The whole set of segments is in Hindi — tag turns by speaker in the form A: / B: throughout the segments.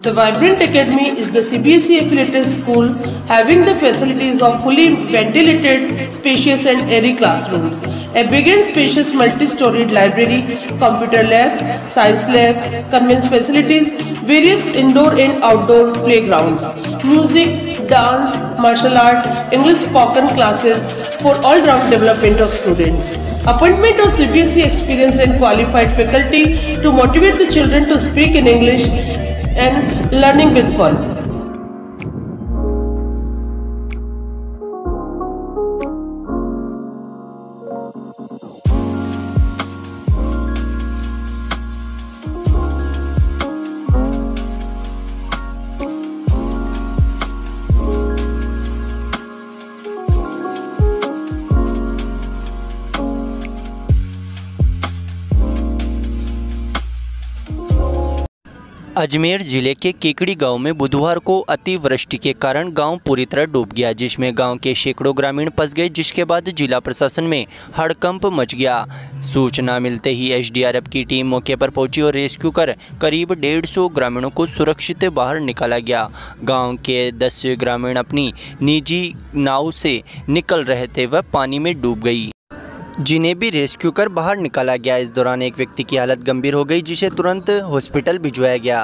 A: The Vibrant Academy is the CBSE affiliated school having the facilities of fully ventilated, spacious and airy classrooms, a big and spacious multi-storied library, computer lab, science lab, convents facilities, various indoor and outdoor playgrounds, music, dance, martial art, English spoken classes for all-round development of students. Appointment of CBSE experienced and qualified faculty to motivate the children to speak in English and learning with fun.
B: Ajmer जिले के केकड़ी गांव में बुधवार को अतिवृष्टि के कारण गांव पूरी तरह डूब गया, जिसमें गांव के सैकड़ों ग्रामीण फंस गए, जिसके बाद जिला प्रशासन में हड़कंप मच गया। सूचना मिलते ही एसडीआरएफ की टीम मौके पर पहुंची और रेस्क्यू कर करीब 150 ग्रामीणों को सुरक्षित बाहर निकाला गया। गाँव के 10 ग्रामीण अपनी निजी नाव से निकल रहे थे, वह पानी में डूब गई, जिन्हें भी रेस्क्यू कर बाहर निकाला गया। इस दौरान एक व्यक्ति की हालत गंभीर हो गई, जिसे तुरंत हॉस्पिटल भिजवाया गया।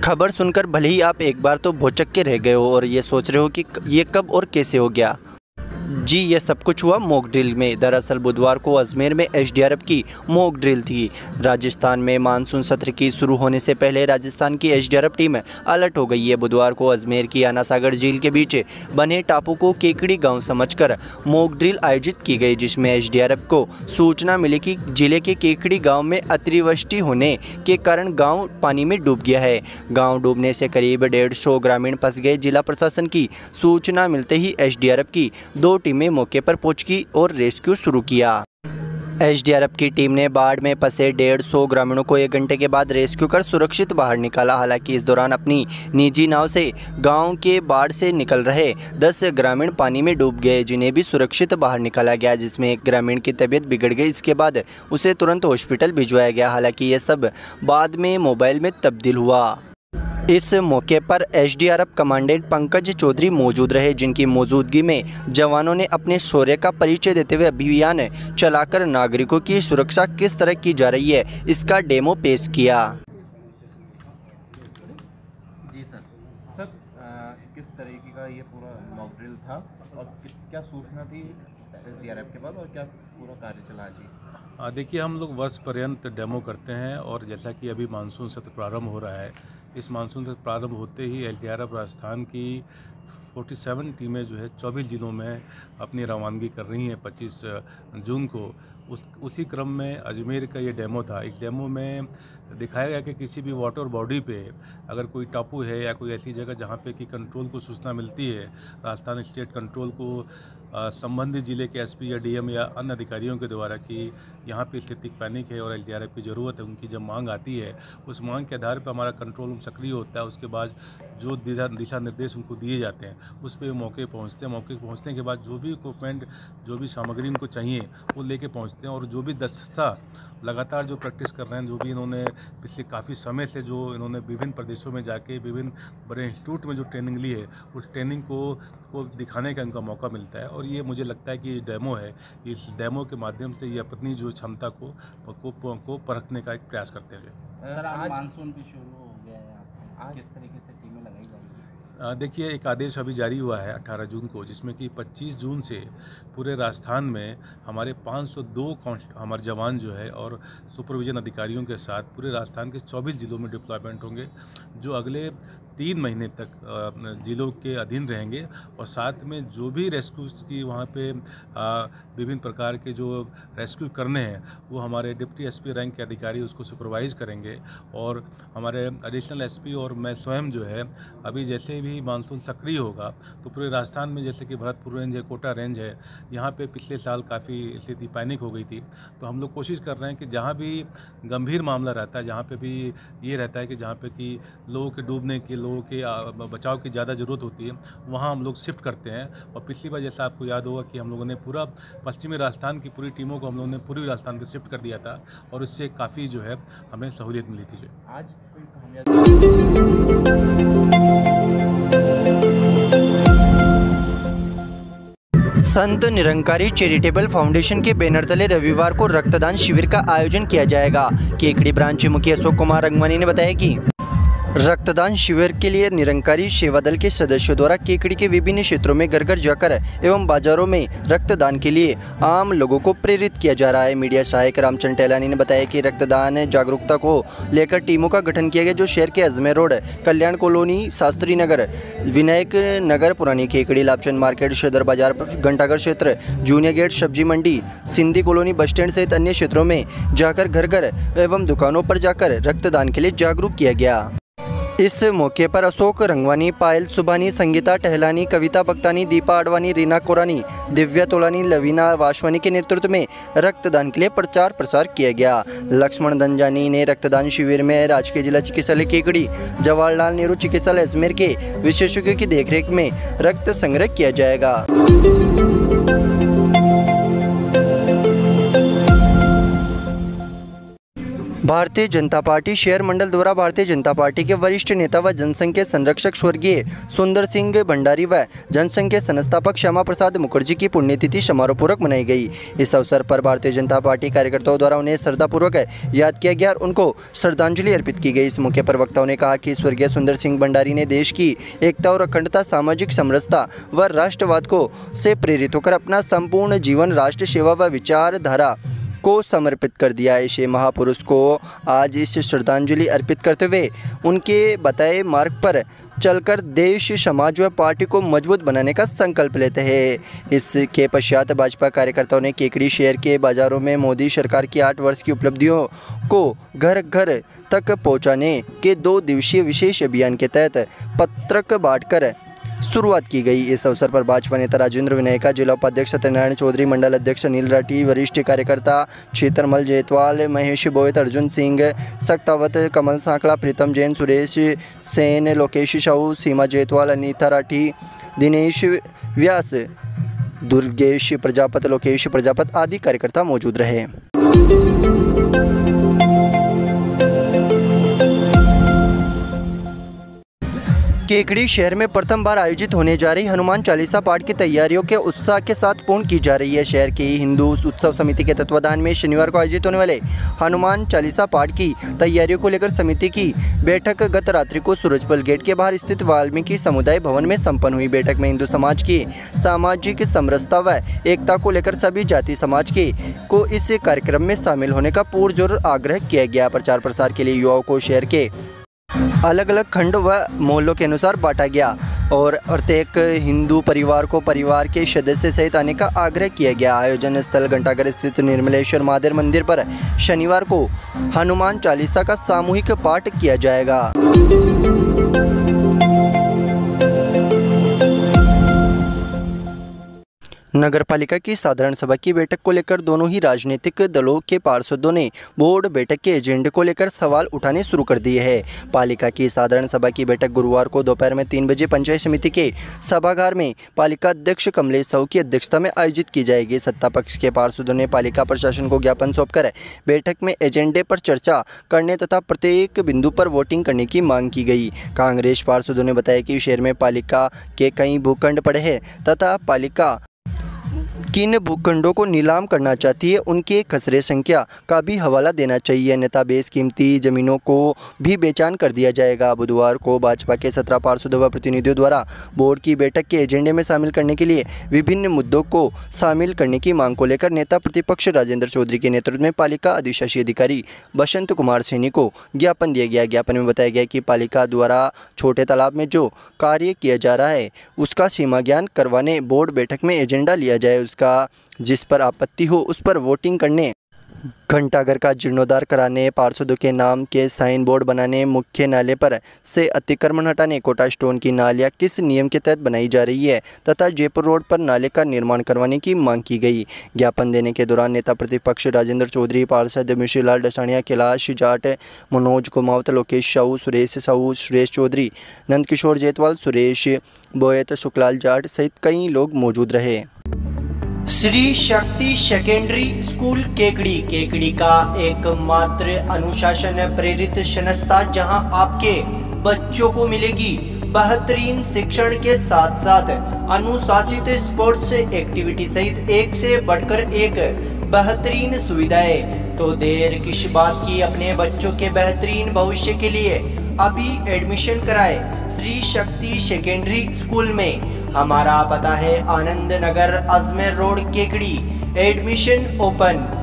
B: खबर सुनकर भले ही आप एक बार तो भौचक्के के रह गए हो और ये सोच रहे हो कि ये कब और कैसे हो गया। जी, ये सब कुछ हुआ मॉक ड्रिल में। दरअसल बुधवार को अजमेर में एसडीआरएफ की मॉक ड्रिल थी। राजस्थान में मानसून सत्र की शुरू होने से पहले राजस्थान की एसडीआरएफ टीम अलर्ट हो गई है। बुधवार को अजमेर की आना सागर झील के बीच बने टापू को केकड़ी गांव समझकर मॉक ड्रिल आयोजित की गई, जिसमें एसडीआरएफ को सूचना मिली कि जिले के केकड़ी गाँव में अतिवृष्टि होने के कारण गाँव पानी में डूब गया है। गाँव डूबने से करीब 150 ग्रामीण फंस गए। जिला प्रशासन की सूचना मिलते ही एसडीआरएफ की 2 टीमें मौके पर पहुंची और रेस्क्यू शुरू किया। एसडीआरएफ की टीम ने बाढ़ में फंसे 150 ग्रामीणों को 1 घंटे के बाद रेस्क्यू कर सुरक्षित बाहर निकाला। हालांकि इस दौरान अपनी निजी नाव से गांव के बाढ़ से निकल रहे 10 ग्रामीण पानी में डूब गए, जिन्हें भी सुरक्षित बाहर निकाला गया, जिसमें एक ग्रामीण की तबीयत बिगड़ गई। इसके बाद उसे तुरंत हॉस्पिटल भिजवाया गया। हालांकि यह सब बाद में मोबाइल में तब्दील हुआ। इस मौके पर एसडीआरएफ कमांडेंट पंकज चौधरी मौजूद रहे, जिनकी मौजूदगी में जवानों ने अपने शौर्य का परिचय देते हुए अभियान चलाकर नागरिकों की सुरक्षा किस तरह की जा रही है, इसका डेमो पेश किया।
C: जी सर, किस तरीके का ये पूरा मॉक ड्रिल था और क्या सूचना थी एसडीआरएफ के बाद और क्या पूरा कार्य चला? जी
D: देखिए, हम लोग वर्ष पर्यंत डेमो करते हैं और जैसा कि अभी मानसून सत्र प्रारंभ हो रहा है, इस मानसून सत्र प्रारंभ होते ही एसडीआरएफ राजस्थान की 47 टीमें जो है 24 जिलों में अपनी रवानगी कर रही हैं 25 जून को। उसी क्रम में अजमेर का ये डेमो था। इस डेमो में दिखाया गया कि किसी भी वाटर बॉडी पे अगर कोई टापू है या कोई ऐसी जगह जहाँ पे कि कंट्रोल को सूचना मिलती है, राजस्थान स्टेट कंट्रोल को संबंधित जिले के एसपी या डीएम या अन्य अधिकारियों के द्वारा कि यहाँ पे स्थिति पैनिक है और एसडीआरएफ की ज़रूरत है, उनकी जब मांग आती है, उस मांग के आधार पर हमारा कंट्रोल रूम सक्रिय होता है। उसके बाद जो दिशा निर्देश उनको दिए जाते हैं, उस पर मौके पहुँचते हैं। मौके पहुँचने के बाद जो भी इक्विपमेंट, जो भी सामग्री उनको चाहिए वो लेके पहुँचते हैं। और जो भी दस्ता लगातार जो प्रैक्टिस कर रहे हैं, जो भी इन्होंने पिछले काफ़ी समय से जो इन्होंने विभिन्न प्रदेशों में जाके विभिन्न बड़े इंस्टीट्यूट में जो ट्रेनिंग ली है, उस ट्रेनिंग को दिखाने का इनका मौका मिलता है। और ये मुझे लगता है कि डेमो है, इस डेमो के माध्यम से ये अपनी जो क्षमता को परखने का एक प्रयास करते हैं।
C: सर, आज मानसून भी शुरू हो गया है, आज किस तरीके से टीमें लगाई जाएगी?
D: देखिए, एक आदेश अभी जारी हुआ है 18 जून को, जिसमें कि 25 जून से पूरे राजस्थान में हमारे 502 हमारे जवान जो है और सुपरविजन अधिकारियों के साथ पूरे राजस्थान के 24 जिलों में डिप्लॉयमेंट होंगे, जो अगले 3 महीने तक जिलों के अधीन रहेंगे। और साथ में जो भी रेस्क्यूज की वहाँ पे विभिन्न प्रकार के जो रेस्क्यू करने हैं, वो हमारे डिप्टी एसपी रैंक के अधिकारी उसको सुपरवाइज करेंगे। और हमारे एडिशनल एसपी और मैं स्वयं जो है, अभी जैसे भी मानसून सक्रिय होगा तो पूरे राजस्थान में, जैसे कि भरतपुर रेंज है, कोटा रेंज है, यहाँ पे पिछले साल काफ़ी स्थिति पैनिक हो गई थी। तो हम लोग कोशिश कर रहे हैं कि जहाँ भी गंभीर मामला रहता है, जहाँ पे भी ये रहता है कि जहाँ पे कि लोगों के डूबने की, लोगों लोगों के बचाव की ज़्यादा ज़रूरत होती है वहाँ हम लोग शिफ्ट करते हैं। और पिछली बार जैसा आपको याद होगा कि हम लोगों ने पूरा पश्चिमी राजस्थान की पूरी टीमों को हम लोगों ने पूर्वी राजस्थान को शिफ्ट कर दिया था और इससे काफ़ी जो है हमें सहूलियत मिली थी।
C: आज कोई कामयाबी
B: संत निरंकारी चैरिटेबल फाउंडेशन के बैनर तले रविवार को रक्तदान शिविर का आयोजन किया जाएगा। केकड़ी ब्रांच मुखी अशोक कुमार रंगवानी ने बताया कि रक्तदान शिविर के लिए निरंकारी सेवा दल के सदस्यों द्वारा केकड़ी के विभिन्न क्षेत्रों में घर घर जाकर एवं बाजारों में रक्तदान के लिए आम लोगों को प्रेरित किया जा रहा है। मीडिया सहायक रामचंद्र टैलानी ने बताया कि रक्तदान जागरूकता को लेकर टीमों का गठन किया गया, जो शहर के अजमेर रोड, कल्याण कॉलोनी, शास्त्री नगर, विनायक नगर, पुरानी केकड़ी, लाभचंद मार्केट, सदर बाजार, घंटाघर क्षेत्र, जूनियर गेट, सब्जी मंडी, सिंधी कॉलोनी, बस स्टैंड सहित अन्य क्षेत्रों में जाकर घर घर एवं दुकानों पर जाकर रक्तदान के लिए जागरूक किया गया। इस मौके पर अशोक रंगवानी, पायल सुभानी, संगीता टहलानी, कविता बख्तानी, दीपा आडवाणी, रीना कोरानी, दिव्या तोलानी, लवीना वाशवानी के नेतृत्व में रक्तदान के लिए प्रचार प्रसार किया गया। लक्ष्मण दंजानी ने रक्तदान शिविर में राजकीय जिला चिकित्सालय केकड़ी, जवाहरलाल नेहरू चिकित्सालय अजमेर के विशेषज्ञों की देखरेख में रक्त संग्रह किया जाएगा। भारतीय जनता पार्टी शहर मंडल द्वारा भारतीय जनता पार्टी के वरिष्ठ नेता व जनसंघ के संरक्षक स्वर्गीय सुंदर सिंह भंडारी व जनसंघ के संस्थापक श्यामा प्रसाद मुखर्जी की पुण्यतिथि समारोहपूर्वक मनाई गई। इस अवसर पर भारतीय जनता पार्टी कार्यकर्ताओं द्वारा उन्हें श्रद्धापूर्वक याद किया गया और उनको श्रद्धांजलि अर्पित की गई। इस मौके पर वक्ताओं ने कहा कि स्वर्गीय सुंदर सिंह भंडारी ने देश की एकता और अखंडता, सामाजिक समरसता व राष्ट्रवाद को से प्रेरित होकर अपना संपूर्ण जीवन राष्ट्र सेवा व विचारधारा को समर्पित कर दिया। ऐसे महापुरुष को आज इस श्रद्धांजलि अर्पित करते हुए उनके बताए मार्ग पर चलकर देश, समाज व पार्टी को मजबूत बनाने का संकल्प लेते हैं। इसके पश्चात भाजपा कार्यकर्ताओं ने केकड़ी शहर के बाजारों में मोदी सरकार की 8 वर्ष की उपलब्धियों को घर घर तक पहुंचाने के 2 दिवसीय विशेष अभियान के तहत पत्रक बांटकर शुरुआत की गई। इस अवसर पर भाजपा नेता राजेंद्र विनायका, जिला उपाध्यक्ष सत्यनारायण चौधरी, मंडल अध्यक्ष अनिल राठी, वरिष्ठ कार्यकर्ता क्षेत्रमल जयतवाल, महेश बोयत, अर्जुन सिंह सक्तावत, कमल सांकला, प्रीतम जैन, सुरेश सेन, लोकेश साहू, सीमा जयतवाल, अनीता राठी, दिनेश व्यास, दुर्गेश प्रजापत, लोकेश प्रजापत आदि कार्यकर्ता मौजूद रहे। केकड़ी शहर में प्रथम बार आयोजित होने जा रही हनुमान चालीसा पाठ की तैयारियों के उत्साह के साथ पूर्ण की जा रही है। शहर की हिंदू उत्सव समिति के तत्वाधान में शनिवार को आयोजित होने वाले हनुमान चालीसा पाठ की तैयारियों को लेकर समिति की बैठक गत रात्रि को सूरजपल गेट के बाहर स्थित वाल्मीकि समुदाय भवन में संपन्न हुई। बैठक में हिंदू समाज की सामाजिक समरसता व एकता को लेकर सभी जाति समाज के को इस कार्यक्रम में शामिल होने का पुरजोर आग्रह किया गया। प्रचार प्रसार के लिए युवाओं को शहर के अलग अलग खंड व मोहल्लों के अनुसार बांटा गया और प्रत्येक हिंदू परिवार को परिवार के सदस्य सहित आने का आग्रह किया गया। आयोजन स्थल घंटाघर स्थित निर्मलेश्वर महादेव मंदिर पर शनिवार को हनुमान चालीसा का सामूहिक पाठ किया जाएगा। नगर पालिका की साधारण सभा की बैठक को लेकर दोनों ही राजनीतिक दलों के पार्षदों ने बोर्ड बैठक के एजेंडे को लेकर सवाल उठाने शुरू कर दिए हैं। पालिका की साधारण सभा की बैठक गुरुवार को दोपहर में 3 बजे पंचायत समिति के सभागार में पालिका अध्यक्ष कमलेश साहू की अध्यक्षता में आयोजित की जाएगी। सत्ता पक्ष के पार्षदों ने पालिका प्रशासन को ज्ञापन सौंपकर बैठक में एजेंडे पर चर्चा करने तथा प्रत्येक बिंदु पर वोटिंग करने की मांग की गई। कांग्रेस पार्षदों ने बताया कि शहर में पालिका के कई भूखंड पड़े हैं तथा पालिका किन भूखंडों को नीलाम करना चाहती है उनके खसरे संख्या का भी हवाला देना चाहिए, अन्यथा बेशकीमती जमीनों को भी बेचान कर दिया जाएगा। बुधवार को भाजपा के 17 पार्षदों व प्रतिनिधियों द्वारा बोर्ड की बैठक के एजेंडे में शामिल करने के लिए विभिन्न मुद्दों को शामिल करने की मांग को लेकर नेता प्रतिपक्ष राजेंद्र चौधरी के नेतृत्व में पालिका अधिशासी अधिकारी बसंत कुमार सैनी को ज्ञापन दिया गया। ज्ञापन में बताया गया कि पालिका द्वारा छोटे तालाब में जो कार्य किया जा रहा है उसका सीमा ज्ञान करवाने बोर्ड बैठक में एजेंडा लिया जाए। उसका जिस पर आपत्ति हो उस पर वोटिंग करने घंटाघर का जीर्णोद्धार कराने, पार्षदों के नाम के साइन बोर्ड बनाने, मुख्य नाले पर से अतिक्रमण हटाने, कोटा स्टोन की नालियां किस नियम के तहत बनाई जा रही है तथा जयपुर रोड पर नाले का निर्माण करवाने की मांग की गई। ज्ञापन देने के दौरान नेता प्रतिपक्ष राजेंद्र चौधरी, पार्षद मिश्रीलाल डसानिया, कैलाश जाट, मनोज कुमावत, लोकेश साहू, सुरेश चौधरी, नंदकिशोर जेतवाल, सुरेश बोयत, सुखलाल जाट सहित कई लोग मौजूद रहे।
E: श्री शक्ति सेकेंडरी स्कूल केकड़ी का एकमात्र अनुशासन प्रेरित संस्था जहां आपके बच्चों को मिलेगी बेहतरीन शिक्षण के साथ साथ अनुशासित स्पोर्ट्स एक्टिविटी सहित एक से बढ़कर एक बेहतरीन सुविधाएं। तो देर किस बात की, अपने बच्चों के बेहतरीन भविष्य के लिए अभी एडमिशन कराए श्री शक्ति सेकेंडरी स्कूल में। हमारा पता है Anand Nagar, Ajmer road, Kekri. Admission open.